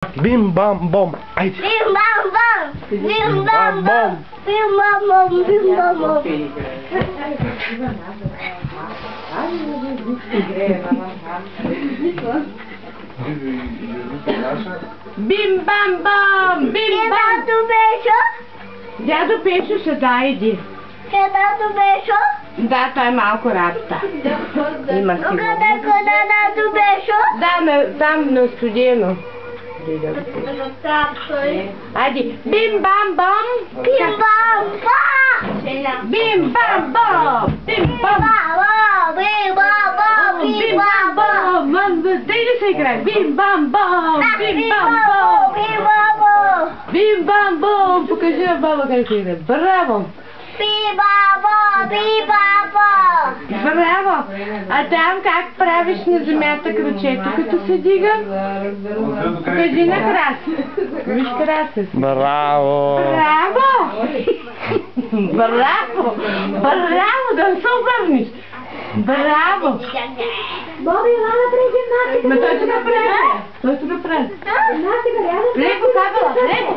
Bim bam bom. Айде. Bim bam bam. Bim bam bam. Bim bam bam. Bim bam bam. Bim bam bam. Bim bam. Dado beijo. Дядо Пешо ще да иди. Dado beijo. Да, той малко рапта. Има си го. Когда dado beijo. Да, там на студено. Айде. Бим бам бам. Bim bam bam. Бим бам бам. Бим бам. Bim bam bam. Бим бам бам. Дай да се играе. Бим бам бам. Бим бам бам. Bim bam bam. Бим бам бам. Покажи на баба как се играе. Браво. Bim bam bam. Bim bam bam. Браво! А там как правиш на земята кръчето, като се дига? Кажи на Краси. Виж Краси. Браво! Браво! Браво! Браво! Да не се обърнеш! Браво! Боби, ела напред, Ма той ще направи. Той ще направи. Леко кабела, леко!